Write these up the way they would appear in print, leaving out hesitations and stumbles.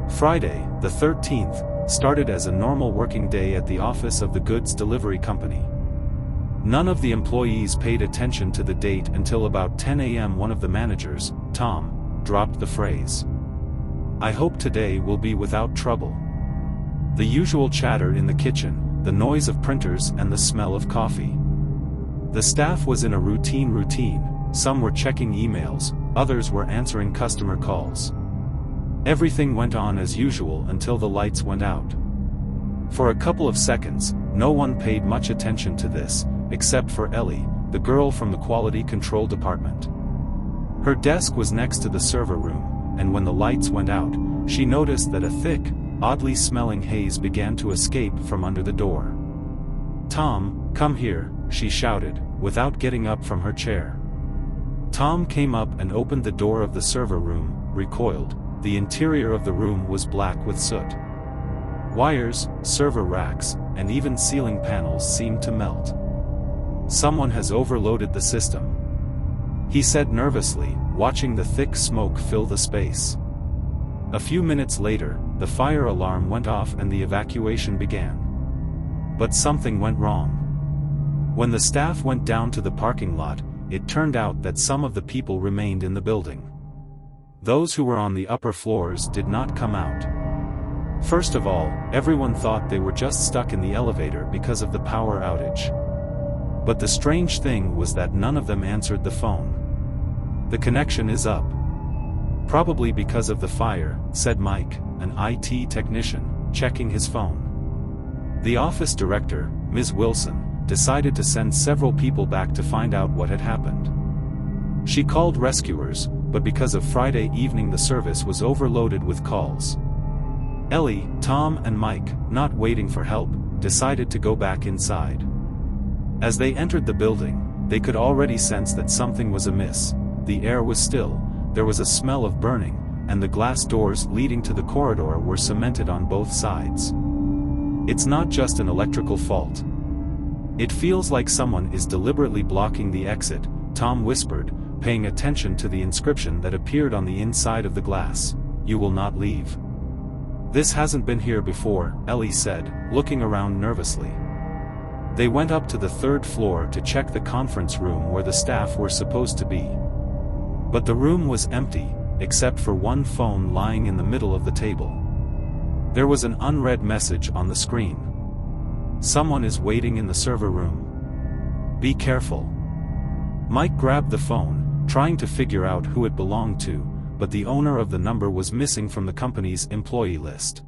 Friday, the 13th, started as a normal working day at the office of the goods delivery company. None of the employees paid attention to the date until about 10 a.m. One of the managers, Tom, dropped the phrase, "I hope today will be without trouble." The usual chatter in the kitchen, the noise of printers and the smell of coffee. The staff was in a routine, some were checking emails, others were answering customer calls. Everything went on as usual until the lights went out. For a couple of seconds, no one paid much attention to this, except for Ellie, the girl from the quality control department. Her desk was next to the server room, and when the lights went out, she noticed that a thick, oddly smelling haze began to escape from under the door. "Tom, come here," she shouted, without getting up from her chair. Tom came up and opened the door of the server room, recoiled. The interior of the room was black with soot. Wires, server racks, and even ceiling panels seemed to melt. "Someone has overloaded the system," he said nervously, watching the thick smoke fill the space. A few minutes later, the fire alarm went off and the evacuation began. But something went wrong. When the staff went down to the parking lot, it turned out that some of the people remained in the building. Those who were on the upper floors did not come out. First of all, everyone thought they were just stuck in the elevator because of the power outage. But the strange thing was that none of them answered the phone. "The connection is up." "Probably because of the fire," said Mike, an IT technician, checking his phone. The office director, Ms. Wilson, decided to send several people back to find out what had happened. She called rescuers, but because of Friday evening the service was overloaded with calls. Ellie, Tom and Mike, not waiting for help, decided to go back inside. As they entered the building, they could already sense that something was amiss. The air was still, there was a smell of burning, and the glass doors leading to the corridor were cemented on both sides. "It's not just an electrical fault. It feels like someone is deliberately blocking the exit," Tom whispered, paying attention to the inscription that appeared on the inside of the glass, "You will not leave." "This hasn't been here before," Ellie said, looking around nervously. They went up to the third floor to check the conference room where the staff were supposed to be. But the room was empty, except for one phone lying in the middle of the table. There was an unread message on the screen. "Someone is waiting in the server room. Be careful." Mike grabbed the phone, trying to figure out who it belonged to, but the owner of the number was missing from the company's employee list.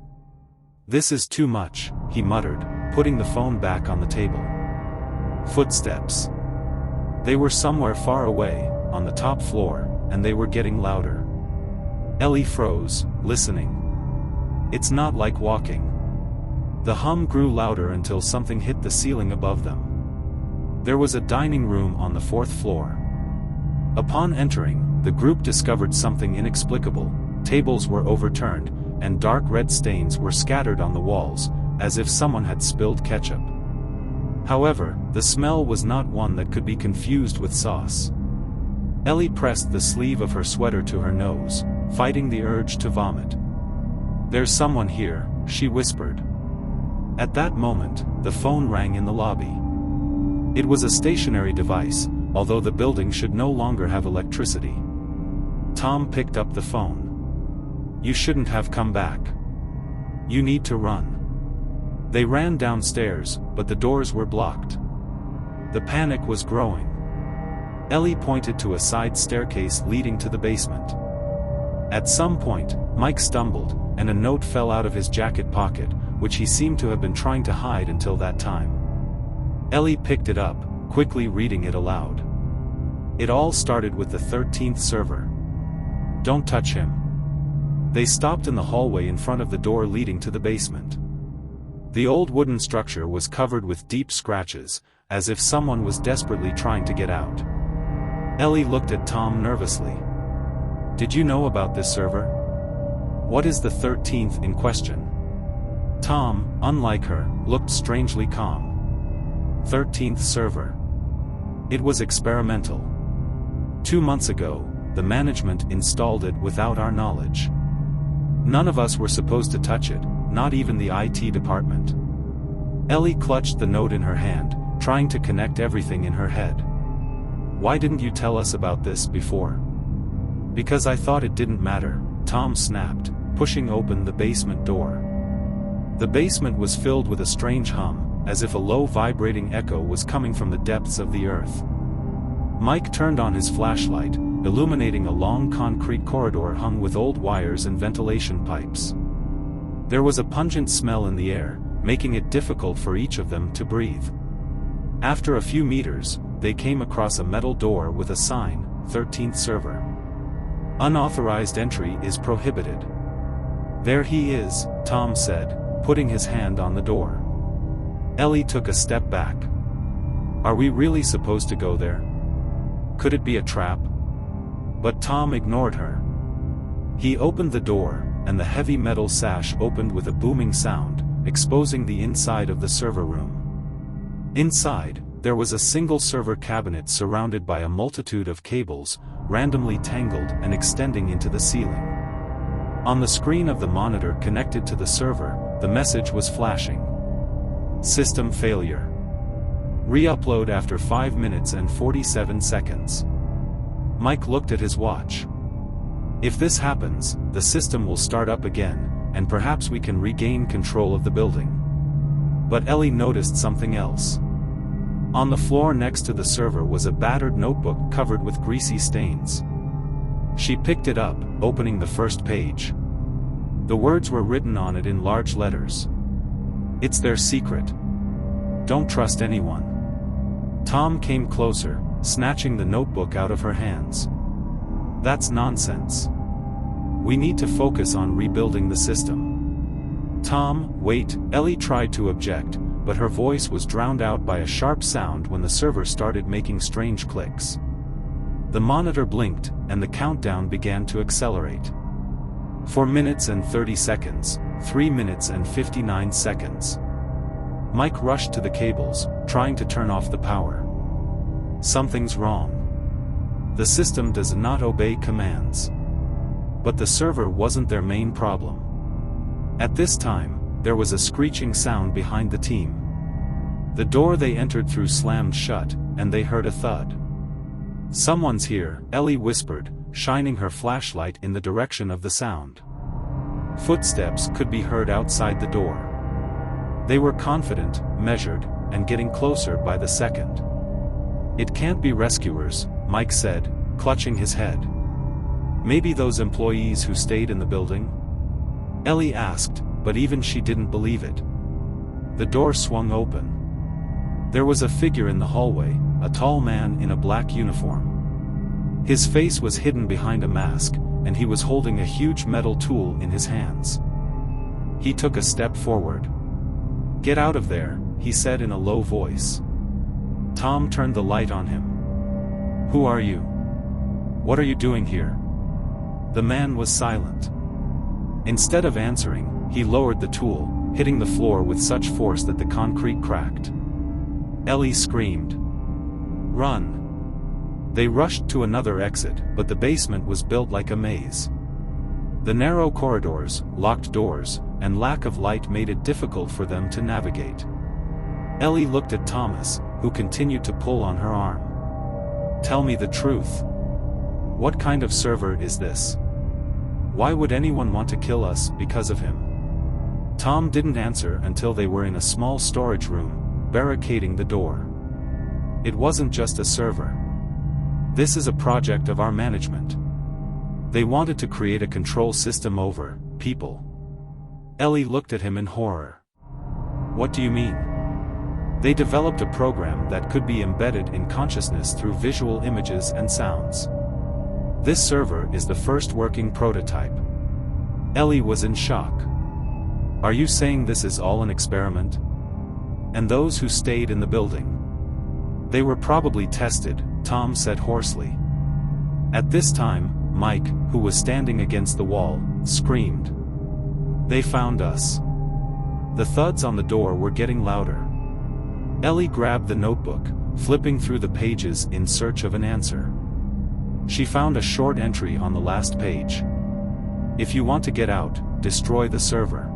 "This is too much," he muttered, putting the phone back on the table. Footsteps. They were somewhere far away, on the top floor, and they were getting louder. Ellie froze, listening. It's not like walking. The hum grew louder until something hit the ceiling above them. There was a dining room on the fourth floor. Upon entering, the group discovered something inexplicable. Tables were overturned, and dark red stains were scattered on the walls, as if someone had spilled ketchup. However, the smell was not one that could be confused with sauce. Ellie pressed the sleeve of her sweater to her nose, fighting the urge to vomit. "There's someone here," she whispered. At that moment, the phone rang in the lobby. It was a stationary device, although the building should no longer have electricity. Tom picked up the phone. "You shouldn't have come back. You need to run." They ran downstairs, but the doors were blocked. The panic was growing. Ellie pointed to a side staircase leading to the basement. At some point, Mike stumbled, and a note fell out of his jacket pocket, which he seemed to have been trying to hide until that time. Ellie picked it up, quickly reading it aloud. It all started with the 13th server. "Don't touch him." They stopped in the hallway in front of the door leading to the basement. The old wooden structure was covered with deep scratches, as if someone was desperately trying to get out. Ellie looked at Tom nervously. "Did you know about this server? What is the 13th in question?" Tom, unlike her, looked strangely calm. 13th server. It was experimental. 2 months ago, the management installed it without our knowledge. None of us were supposed to touch it, not even the IT department. Ellie clutched the note in her hand, trying to connect everything in her head. Why didn't you tell us about this before? Because I thought it didn't matter, Tom snapped, pushing open the basement door. The basement was filled with a strange hum, as if a low vibrating echo was coming from the depths of the earth. Mike turned on his flashlight, illuminating a long concrete corridor hung with old wires and ventilation pipes. There was a pungent smell in the air, making it difficult for each of them to breathe. After a few meters, they came across a metal door with a sign, 13th server. Unauthorized entry is prohibited. There he is, Tom said, putting his hand on the door. Ellie took a step back. Are we really supposed to go there? Could it be a trap? But Tom ignored her. He opened the door, and the heavy metal sash opened with a booming sound, exposing the inside of the server room. Inside, there was a single server cabinet surrounded by a multitude of cables, randomly tangled and extending into the ceiling. On the screen of the monitor connected to the server, the message was flashing. System failure. Re-upload after 5 minutes and 47 seconds. Mike looked at his watch. If this happens, the system will start up again, and perhaps we can regain control of the building. But Ellie noticed something else. On the floor next to the server was a battered notebook covered with greasy stains. She picked it up, opening the first page. The words were written on it in large letters. It's their secret. Don't trust anyone. Tom came closer, snatching the notebook out of her hands. That's nonsense. We need to focus on rebuilding the system. Tom, wait, Ellie tried to object, but her voice was drowned out by a sharp sound when the server started making strange clicks. The monitor blinked, and the countdown began to accelerate. 4 minutes and 30 seconds, 3 minutes and 59 seconds. Mike rushed to the cables, trying to turn off the power. Something's wrong. The system does not obey commands. But the server wasn't their main problem. At this time, there was a screeching sound behind the team. The door they entered through slammed shut, and they heard a thud. Someone's here, Ellie whispered, shining her flashlight in the direction of the sound. Footsteps could be heard outside the door. They were confident, measured, and getting closer by the second. It can't be rescuers, Mike said, clutching his head. Maybe those employees who stayed in the building? Ellie asked, but even she didn't believe it. The door swung open. There was a figure in the hallway, a tall man in a black uniform. His face was hidden behind a mask, and he was holding a huge metal tool in his hands. He took a step forward. Get out of there, he said in a low voice. Tom turned the light on him. Who are you? What are you doing here? The man was silent. Instead of answering, he lowered the tool, hitting the floor with such force that the concrete cracked. Ellie screamed. Run! They rushed to another exit, but the basement was built like a maze. The narrow corridors, locked doors, and lack of light made it difficult for them to navigate. Ellie looked at Thomas, who continued to pull on her arm. Tell me the truth. What kind of server is this? Why would anyone want to kill us because of him? Tom didn't answer until they were in a small storage room, barricading the door. It wasn't just a server. This is a project of our management. They wanted to create a control system over people. Ellie looked at him in horror. What do you mean? They developed a program that could be embedded in consciousness through visual images and sounds. This server is the first working prototype. Ellie was in shock. Are you saying this is all an experiment? And those who stayed in the building? They were probably tested, Tom said hoarsely. At this time, Mike, who was standing against the wall, screamed. They found us. The thuds on the door were getting louder. Ellie grabbed the notebook, flipping through the pages in search of an answer. She found a short entry on the last page. If you want to get out, destroy the server.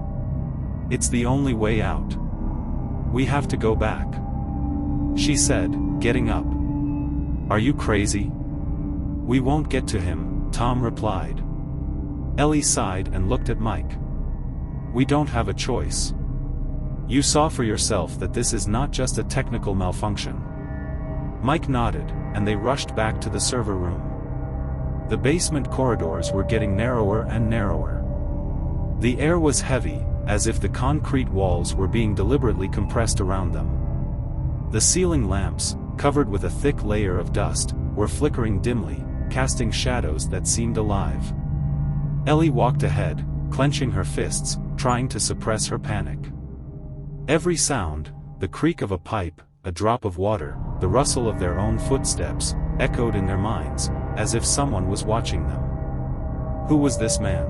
It's the only way out. We have to go back, she said, getting up. Are you crazy? We won't get to him, Tom replied. Ellie sighed and looked at Mike. We don't have a choice. You saw for yourself that this is not just a technical malfunction. Mike nodded, and they rushed back to the server room. The basement corridors were getting narrower and narrower. The air was heavy, as if the concrete walls were being deliberately compressed around them. The ceiling lamps, covered with a thick layer of dust, were flickering dimly, casting shadows that seemed alive. Ellie walked ahead, clenching her fists, trying to suppress her panic. Every sound, the creak of a pipe, a drop of water, the rustle of their own footsteps, echoed in their minds, as if someone was watching them. Who was this man?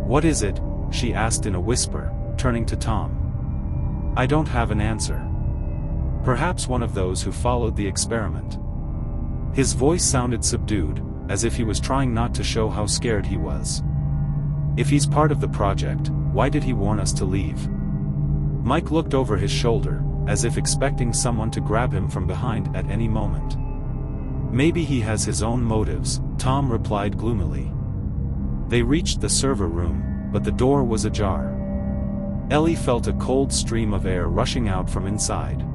What is it? She asked in a whisper, turning to Tom. I don't have an answer. Perhaps one of those who followed the experiment. His voice sounded subdued, as if he was trying not to show how scared he was. If he's part of the project, why did he warn us to leave? Mike looked over his shoulder, as if expecting someone to grab him from behind at any moment. Maybe he has his own motives, Tom replied gloomily. They reached the server room, but the door was ajar. Ellie felt a cold stream of air rushing out from inside.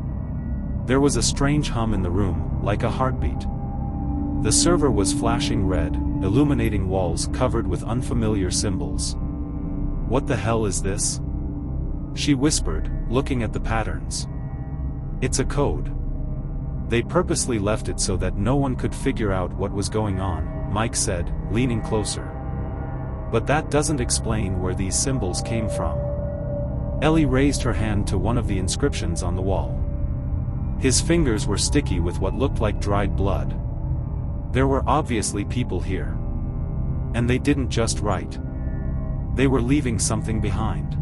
There was a strange hum in the room, like a heartbeat. The server was flashing red, illuminating walls covered with unfamiliar symbols. What the hell is this? She whispered, looking at the patterns. It's a code. They purposely left it so that no one could figure out what was going on, Mike said, leaning closer. But that doesn't explain where these symbols came from. Ellie raised her hand to one of the inscriptions on the wall. His fingers were sticky with what looked like dried blood. There were obviously people here. And they didn't just write. They were leaving something behind.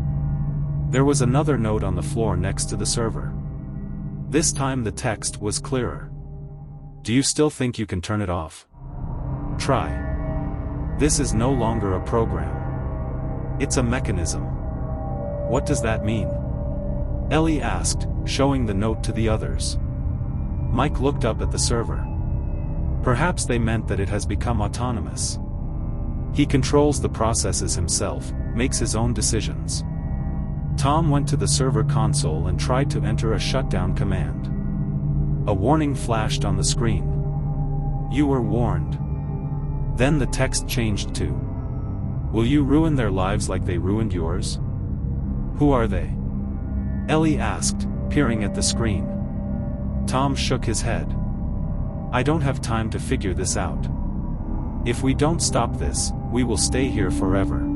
There was another note on the floor next to the server. This time the text was clearer. Do you still think you can turn it off? Try. This is no longer a program. It's a mechanism. What does that mean? Ellie asked, showing the note to the others. Mike looked up at the server. Perhaps they meant that it has become autonomous. He controls the processes himself, makes his own decisions. Tom went to the server console and tried to enter a shutdown command. A warning flashed on the screen. You were warned. Then the text changed to, will you ruin their lives like they ruined yours? Who are they? Ellie asked, peering at the screen. Tom shook his head. I don't have time to figure this out. If we don't stop this, we will stay here forever.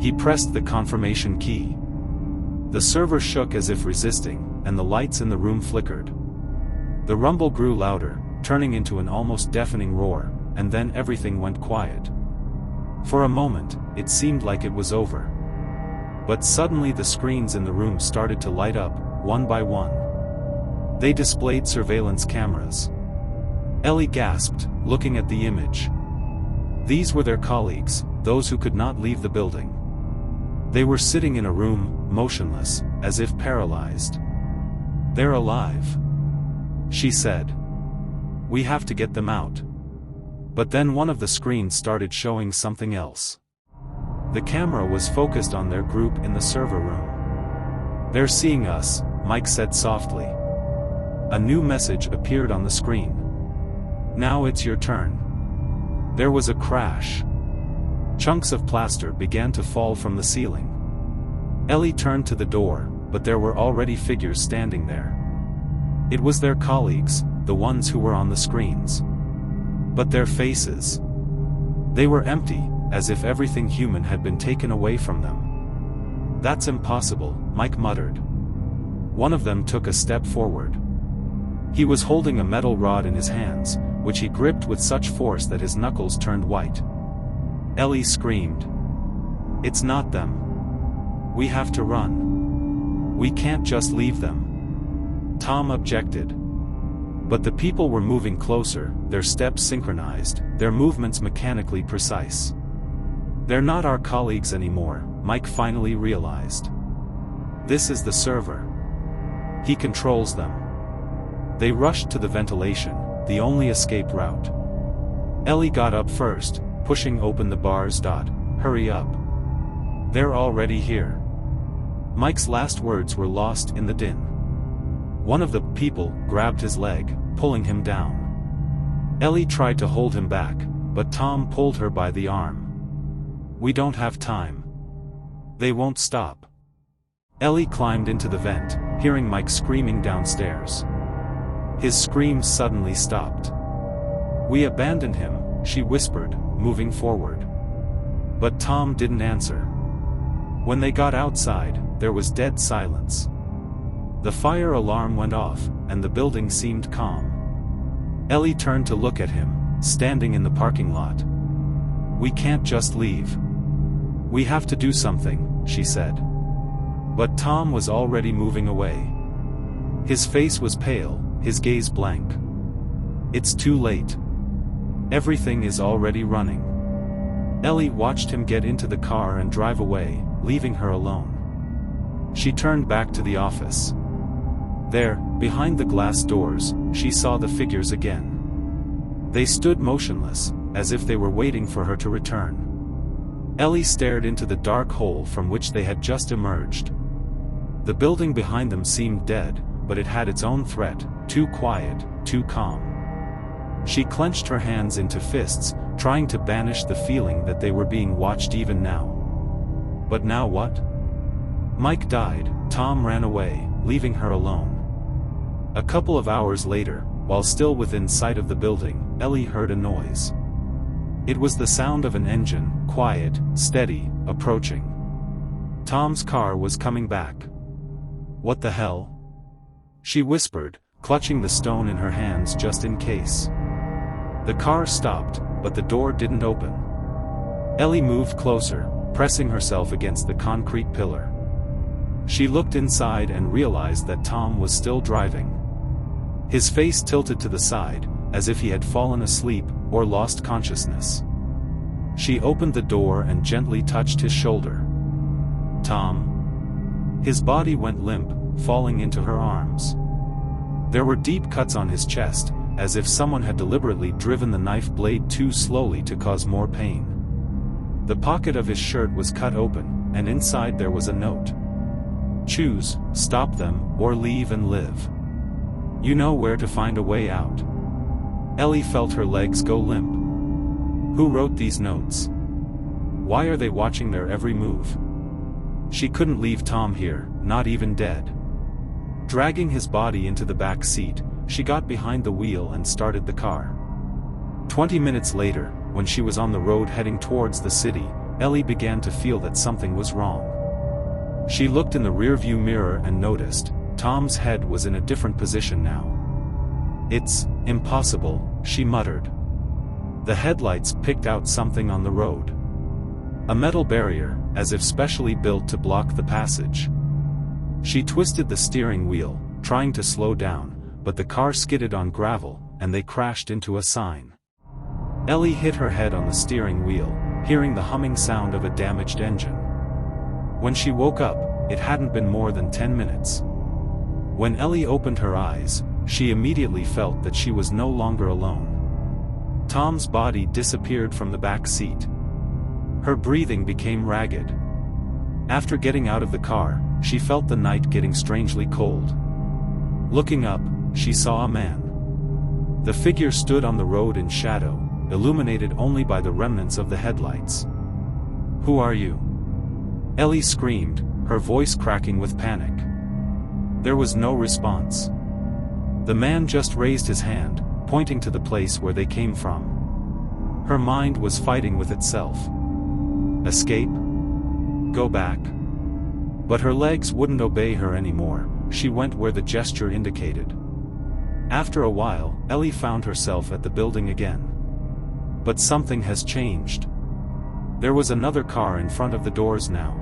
He pressed the confirmation key. The server shook as if resisting, and the lights in the room flickered. The rumble grew louder, turning into an almost deafening roar, and then everything went quiet. For a moment, it seemed like it was over. But suddenly the screens in the room started to light up, one by one. They displayed surveillance cameras. Ellie gasped, looking at the image. These were their colleagues, those who could not leave the building. They were sitting in a room, motionless, as if paralyzed. They're alive, she said. We have to get them out. But then one of the screens started showing something else. The camera was focused on their group in the server room. They're seeing us, Mike said softly. A new message appeared on the screen. Now it's your turn. There was a crash. Chunks of plaster began to fall from the ceiling. Ellie turned to the door, but there were already figures standing there. It was their colleagues, the ones who were on the screens. But their faces. They were empty, as if everything human had been taken away from them. That's impossible, Mike muttered. One of them took a step forward. He was holding a metal rod in his hands, which he gripped with such force that his knuckles turned white. Ellie screamed. It's not them. We have to run. We can't just leave them. Tom objected. But the people were moving closer, their steps synchronized, their movements mechanically precise. They're not our colleagues anymore, Mike finally realized. This is the server. He controls them. They rushed to the ventilation, the only escape route. Ellie got up first, pushing open the bars. Hurry up. They're already here. Mike's last words were lost in the din. One of the people grabbed his leg, pulling him down. Ellie tried to hold him back, but Tom pulled her by the arm. We don't have time. They won't stop. Ellie climbed into the vent, hearing Mike screaming downstairs. His screams suddenly stopped. We abandoned him, she whispered, moving forward. But Tom didn't answer. When they got outside, there was dead silence. The fire alarm went off, and the building seemed calm. Ellie turned to look at him, standing in the parking lot. We can't just leave. We have to do something, she said. But Tom was already moving away. His face was pale, his gaze blank. It's too late. Everything is already running. Ellie watched him get into the car and drive away, leaving her alone. She turned back to the office. There, behind the glass doors, she saw the figures again. They stood motionless, as if they were waiting for her to return. Ellie stared into the dark hole from which they had just emerged. The building behind them seemed dead, but it had its own threat, too quiet, too calm. She clenched her hands into fists, trying to banish the feeling that they were being watched even now. But now what? Mike died, Tom ran away, leaving her alone. A couple of hours later, while still within sight of the building, Ellie heard a noise. It was the sound of an engine, quiet, steady, approaching. Tom's car was coming back. What the hell? She whispered, clutching the stone in her hands just in case. The car stopped, but the door didn't open. Ellie moved closer, pressing herself against the concrete pillar. She looked inside and realized that Tom was still driving. His face tilted to the side, as if he had fallen asleep, or lost consciousness. She opened the door and gently touched his shoulder. Tom? His body went limp, falling into her arms. There were deep cuts on his chest, as if someone had deliberately driven the knife blade too slowly to cause more pain. The pocket of his shirt was cut open, and inside there was a note. Choose, stop them, or leave and live. You know where to find a way out. Ellie felt her legs go limp. Who wrote these notes? Why are they watching their every move? She couldn't leave Tom here, not even dead. Dragging his body into the back seat, she got behind the wheel and started the car. 20 minutes later, when she was on the road heading towards the city, Ellie began to feel that something was wrong. She looked in the rearview mirror and noticed, Tom's head was in a different position now. It's impossible, she muttered. The headlights picked out something on the road. A metal barrier, as if specially built to block the passage. She twisted the steering wheel, trying to slow down, but the car skidded on gravel, and they crashed into a sign. Ellie hit her head on the steering wheel, hearing the humming sound of a damaged engine. When she woke up, it hadn't been more than 10 minutes. When Ellie opened her eyes, she immediately felt that she was no longer alone. Tom's body disappeared from the back seat. Her breathing became ragged. After getting out of the car, she felt the night getting strangely cold. Looking up, she saw a man. The figure stood on the road in shadow, illuminated only by the remnants of the headlights. Who are you? Ellie screamed, her voice cracking with panic. There was no response. The man just raised his hand, pointing to the place where they came from. Her mind was fighting with itself. Escape? Go back? But her legs wouldn't obey her anymore. She went where the gesture indicated. After a while, Ellie found herself at the building again. But something has changed. There was another car in front of the doors now.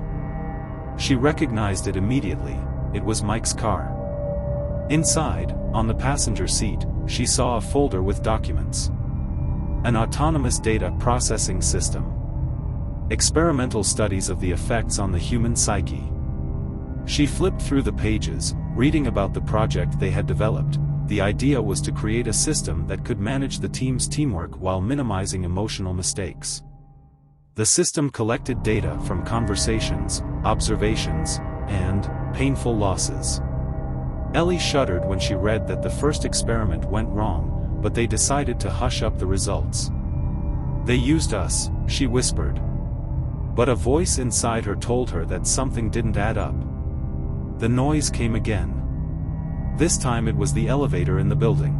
She recognized it immediately. It was Mike's car. Inside, on the passenger seat, she saw a folder with documents. An autonomous data processing system. Experimental studies of the effects on the human psyche. She flipped through the pages, reading about the project they had developed. The idea was to create a system that could manage the team's teamwork while minimizing emotional mistakes. The system collected data from conversations, observations, and painful losses. Ellie shuddered when she read that the first experiment went wrong, but they decided to hush up the results. "They used us," she whispered. But a voice inside her told her that something didn't add up. The noise came again. This time it was the elevator in the building.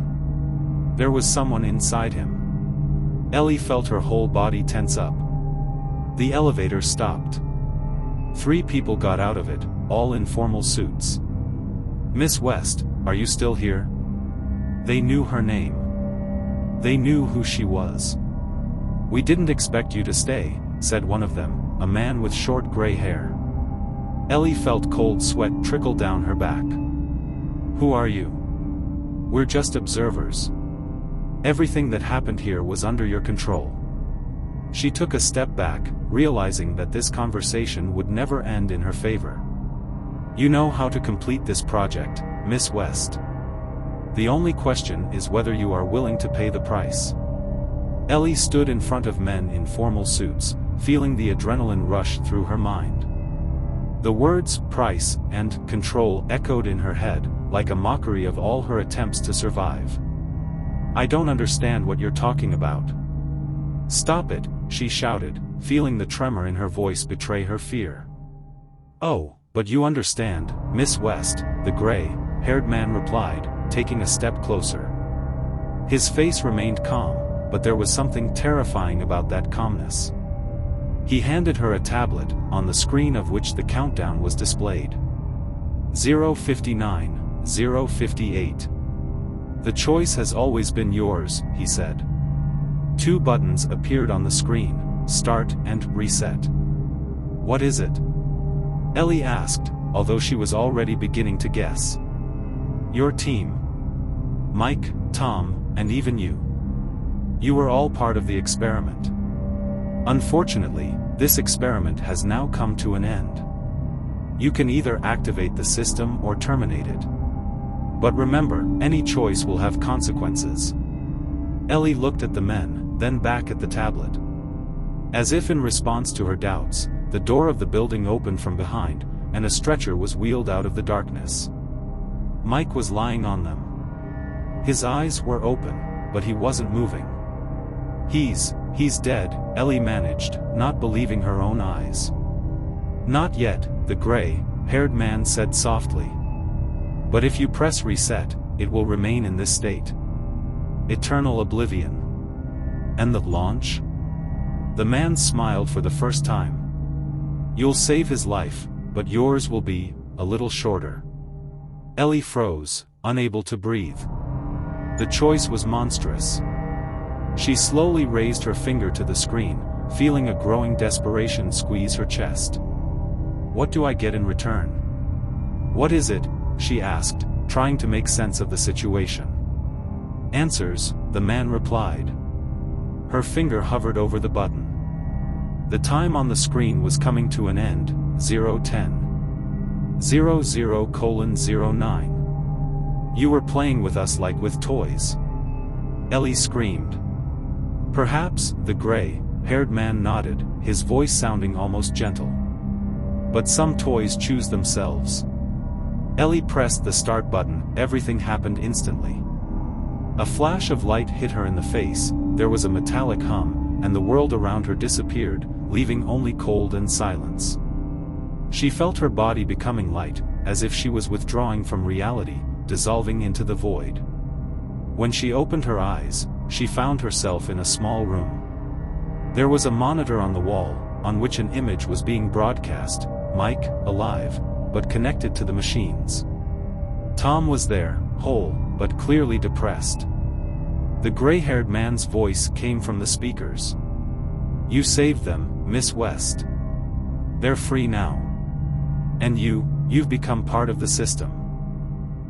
There was someone inside him. Ellie felt her whole body tense up. The elevator stopped. 3 people got out of it, all in formal suits. "Miss West, are you still here?" They knew her name. They knew who she was. "We didn't expect you to stay," said one of them, a man with short gray hair. Ellie felt cold sweat trickle down her back. "Who are you?" "We're just observers. Everything that happened here was under your control." She took a step back, realizing that this conversation would never end in her favor. "You know how to complete this project, Miss West. The only question is whether you are willing to pay the price." Ellie stood in front of men in formal suits, feeling the adrenaline rush through her mind. The words "price" and "control" echoed in her head, like a mockery of all her attempts to survive. "I don't understand what you're talking about." "Stop it," she shouted, feeling the tremor in her voice betray her fear. "Oh, but you understand, Miss West," the gray-haired man replied, taking a step closer. His face remained calm, but there was something terrifying about that calmness. He handed her a tablet, on the screen of which the countdown was displayed. 0:59, 0:58. "The choice has always been yours," he said. 2 buttons appeared on the screen, Start and Reset. "What is it?" Ellie asked, although she was already beginning to guess. "Your team. Mike, Tom, and even you. You were all part of the experiment. Unfortunately, this experiment has now come to an end. You can either activate the system or terminate it. But remember, any choice will have consequences." Ellie looked at the men, then back at the tablet. As if in response to her doubts, the door of the building opened from behind, and a stretcher was wheeled out of the darkness. Mike was lying on them. His eyes were open, but he wasn't moving. He's dead," Ellie managed, not believing her own eyes. "Not yet," the gray-haired man said softly. "But if you press reset, it will remain in this state. Eternal oblivion." "And the launch?" The man smiled for the first time. "You'll save his life, but yours will be a little shorter." Ellie froze, unable to breathe. The choice was monstrous. She slowly raised her finger to the screen, feeling a growing desperation squeeze her chest. "What do I get in return? What is it?" she asked, trying to make sense of the situation. "Answers," the man replied. Her finger hovered over the button. The time on the screen was coming to an end, 0:10. 00:09. "You were playing with us like with toys." Ellie screamed. "Perhaps," the gray-haired man nodded, his voice sounding almost gentle. "But some toys choose themselves." Ellie pressed the start button. Everything happened instantly. A flash of light hit her in the face, there was a metallic hum, and the world around her disappeared, leaving only cold and silence. She felt her body becoming light, as if she was withdrawing from reality, dissolving into the void. When she opened her eyes, she found herself in a small room. There was a monitor on the wall, on which an image was being broadcast, Mike, alive, but connected to the machines. Tom was there, whole, but clearly depressed. The gray-haired man's voice came from the speakers. "You saved them, Miss West. They're free now. And you've become part of the system."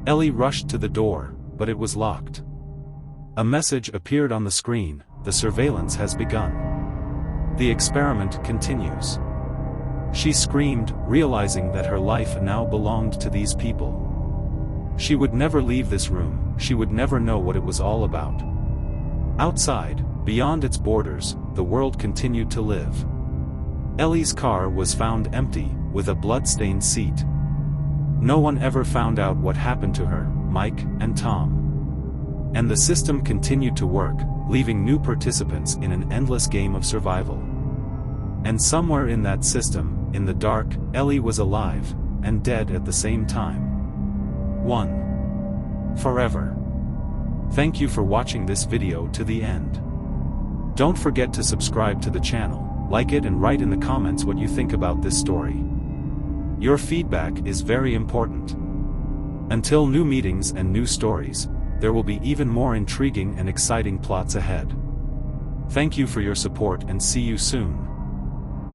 Ellie rushed to the door, but it was locked. A message appeared on the screen: the surveillance has begun. The experiment continues. She screamed, realizing that her life now belonged to these people. She would never leave this room, she would never know what it was all about. Outside, beyond its borders, the world continued to live. Ellie's car was found empty, with a blood-stained seat. No one ever found out what happened to her, Mike and Tom. And the system continued to work, leaving new participants in an endless game of survival. And somewhere in that system, in the dark, Ellie was alive, and dead at the same time. Forever. Thank you for watching this video to the end. Don't forget to subscribe to the channel, like it and write in the comments what you think about this story. Your feedback is very important. Until new meetings and new stories, there will be even more intriguing and exciting plots ahead. Thank you for your support and see you soon.